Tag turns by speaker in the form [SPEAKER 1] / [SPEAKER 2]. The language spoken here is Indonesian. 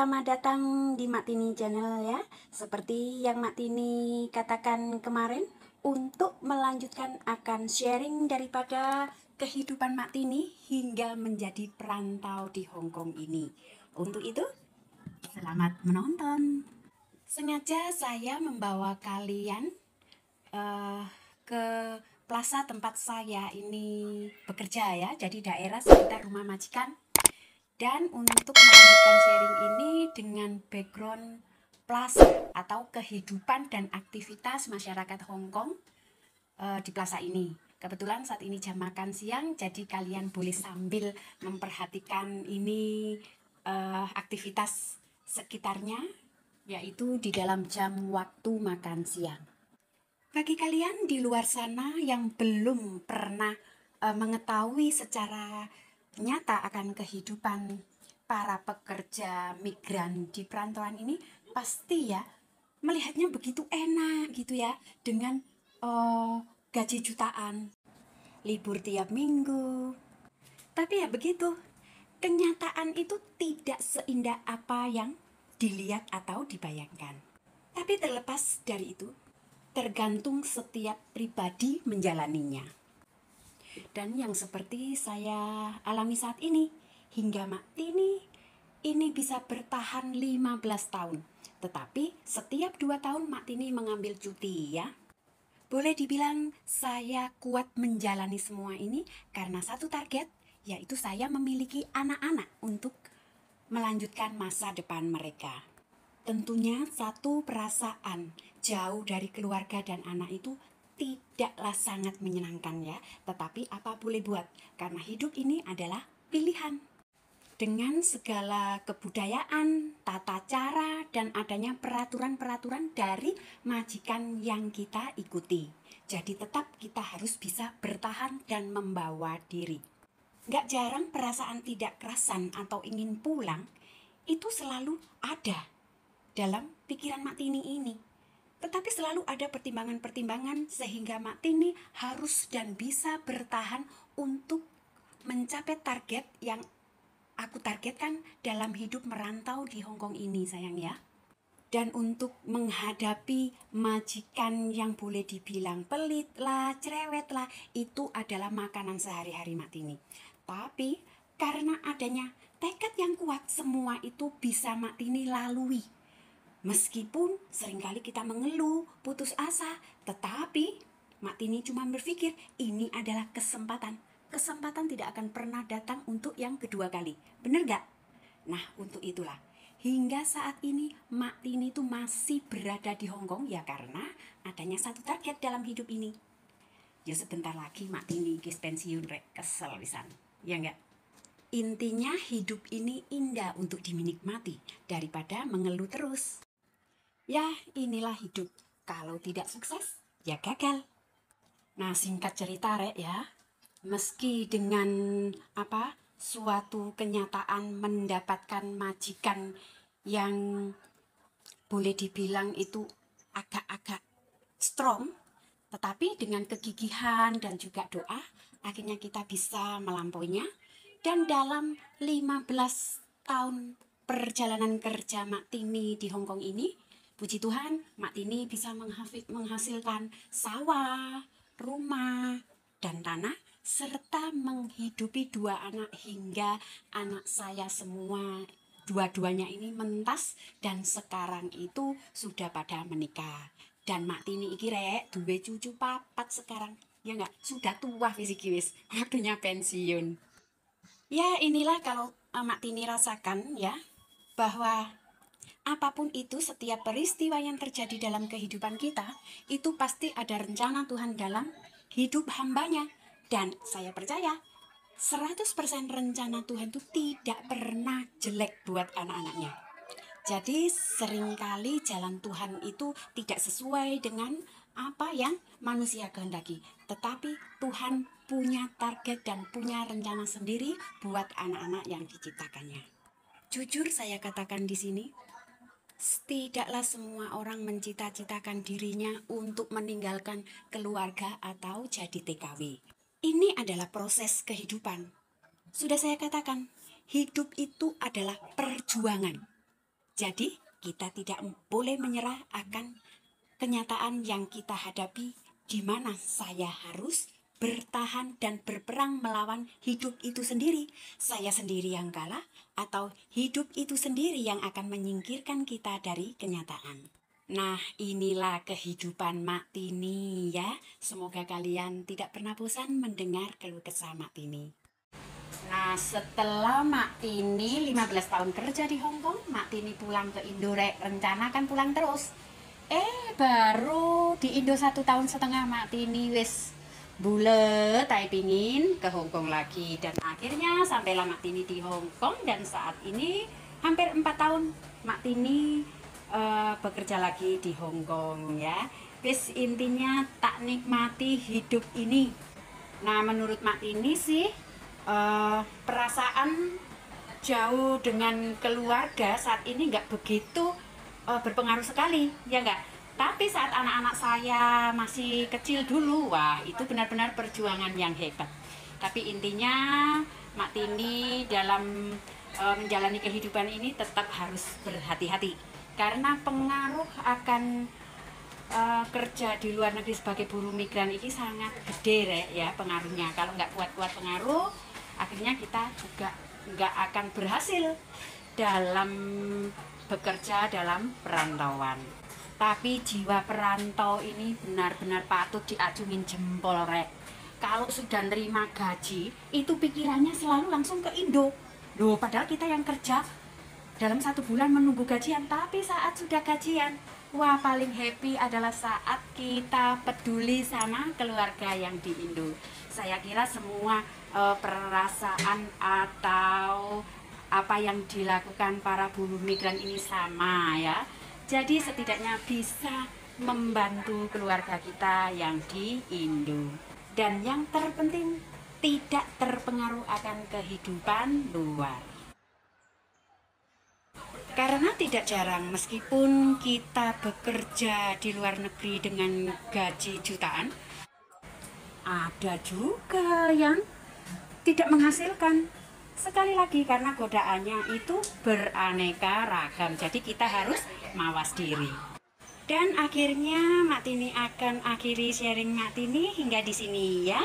[SPEAKER 1] selamat datang di Mak Tini Channel ya. Seperti yang Mak Tini katakan kemarin, untuk melanjutkan akan sharing daripada kehidupan Mak Tini hingga menjadi perantau di Hong Kong ini. Untuk itu, selamat menonton. Sengaja saya membawa kalian ke plaza tempat saya ini bekerja ya, jadi daerah sekitar rumah majikan. Dan untuk melanjutkan sharing ini dengan background plaza atau kehidupan dan aktivitas masyarakat Hong Kong di plaza ini. Kebetulan saat ini jam makan siang, jadi kalian boleh sambil memperhatikan ini aktivitas sekitarnya, yaitu di dalam jam waktu makan siang. Bagi kalian di luar sana yang belum pernah mengetahui secara nyata akan kehidupan para pekerja migran di perantauan ini, pasti ya melihatnya begitu enak gitu ya, dengan gaji jutaan, libur tiap minggu. Tapi ya begitu, kenyataan itu tidak seindah apa yang dilihat atau dibayangkan. Tapi terlepas dari itu, tergantung setiap pribadi menjalaninya. Dan yang seperti saya alami saat ini, hingga Mak Tini ini bisa bertahan 15 tahun. Tetapi setiap 2 tahun Mak Tini mengambil cuti ya. Boleh dibilang saya kuat menjalani semua ini karena satu target, yaitu saya memiliki anak-anak untuk melanjutkan masa depan mereka. Tentunya satu perasaan jauh dari keluarga dan anak itu tidaklah sangat menyenangkan ya. Tetapi apa boleh buat, karena hidup ini adalah pilihan. Dengan segala kebudayaan, tata cara, dan adanya peraturan-peraturan dari majikan yang kita ikuti. Jadi tetap kita harus bisa bertahan dan membawa diri. Gak jarang perasaan tidak kerasan atau ingin pulang itu selalu ada dalam pikiran Mak Tini ini. Tetapi selalu ada pertimbangan-pertimbangan sehingga Mak Tini harus dan bisa bertahan untuk mencapai target yang aku targetkan dalam hidup merantau di Hong Kong ini sayang ya. Dan untuk menghadapi majikan yang boleh dibilang pelit lah, cerewet lah, itu adalah makanan sehari-hari Mak Tini. Tapi karena adanya tekad yang kuat, semua itu bisa Mak Tini lalui. Meskipun seringkali kita mengeluh, putus asa, tetapi Mak Tini cuma berpikir ini adalah kesempatan. Kesempatan tidak akan pernah datang untuk yang kedua kali. Bener gak? Nah, untuk itulah. Hingga saat ini Mak Tini itu masih berada di Hong Kong ya karena adanya satu target dalam hidup ini. Ya sebentar lagi Mak Tini kis pensiun rek, kesel pisan. Ya enggak? Intinya hidup ini indah untuk dinikmati daripada mengeluh terus. Ya inilah hidup, kalau tidak sukses ya gagal. Nah singkat cerita rek ya, meski dengan suatu kenyataan mendapatkan majikan yang boleh dibilang itu agak-agak strong, tetapi dengan kegigihan dan juga doa akhirnya kita bisa melampauinya. Dan dalam 15 tahun perjalanan kerja Mak Tini di Hong Kong ini, puji Tuhan, Mak Tini bisa menghasilkan sawah, rumah, dan tanah, serta menghidupi 2 anak hingga anak saya semua, dua-duanya ini mentas dan sekarang itu sudah pada menikah. Dan Mak Tini iki rek, duwe cucu 4 sekarang. Ya enggak, sudah tua fisik wis, waktunya pensiun. Ya inilah kalau Mak Tini rasakan ya, bahwa apapun itu, setiap peristiwa yang terjadi dalam kehidupan kita, itu pasti ada rencana Tuhan dalam hidup hambanya. Dan saya percaya, 100% rencana Tuhan itu tidak pernah jelek buat anak-anaknya. Jadi seringkali jalan Tuhan itu tidak sesuai dengan apa yang manusia kehendaki. Tetapi Tuhan punya target dan punya rencana sendiri buat anak-anak yang diciptakannya. Jujur saya katakan di sini, tidaklah semua orang mencita-citakan dirinya untuk meninggalkan keluarga atau jadi TKW. Ini adalah proses kehidupan. Sudah saya katakan, hidup itu adalah perjuangan. Jadi kita tidak boleh menyerah akan kenyataan yang kita hadapi, di mana saya harus bertahan dan berperang melawan hidup itu sendiri. Saya sendiri yang kalah atau hidup itu sendiri yang akan menyingkirkan kita dari kenyataan. Nah, inilah kehidupan Mak Tini ya. Semoga kalian tidak pernah bosan mendengar keluh kesah Mak Tini. Nah, setelah Mak Tini 15 tahun kerja di Hong Kong, Mak Tini pulang ke Indo, rencana kan pulang terus. Baru di Indo 1,5 tahun Mak Tini wis bulet tai pingin ke Hong Kong lagi, dan akhirnya sampailah Mak Tini di Hong Kong, dan saat ini hampir 4 tahun Mak Tini bekerja lagi di Hong Kong ya. Wis intinya tak nikmati hidup ini. Nah, menurut Mak Tini sih perasaan jauh dengan keluarga saat ini nggak begitu berpengaruh sekali, ya nggak? Tapi saat anak-anak saya masih kecil dulu, wah itu benar-benar perjuangan yang hebat. Tapi intinya Mak Tini dalam menjalani kehidupan ini tetap harus berhati-hati, karena pengaruh akan kerja di luar negeri sebagai buruh migran ini sangat gede ya pengaruhnya. Kalau nggak kuat-kuat pengaruh, akhirnya kita juga nggak akan berhasil dalam bekerja dalam perantauan. Tapi jiwa perantau ini benar-benar patut diacungin jempol rek. Kalau sudah nerima gaji, itu pikirannya selalu langsung ke Indo. Loh, padahal kita yang kerja dalam 1 bulan menunggu gajian, tapi saat sudah gajian, wah paling happy adalah saat kita peduli sama keluarga yang di Indo. Saya kira semua perasaan atau apa yang dilakukan para buruh migran ini sama ya. Jadi setidaknya bisa membantu keluarga kita yang di Indo. Dan yang terpenting, tidak terpengaruh akan kehidupan luar. Karena tidak jarang meskipun kita bekerja di luar negeri dengan gaji jutaan, ada juga yang tidak menghasilkan. Sekali lagi karena godaannya itu beraneka ragam, jadi kita harus mawas diri. Dan akhirnya Mak Tini akan akhiri sharing Mak Tini hingga di sini ya.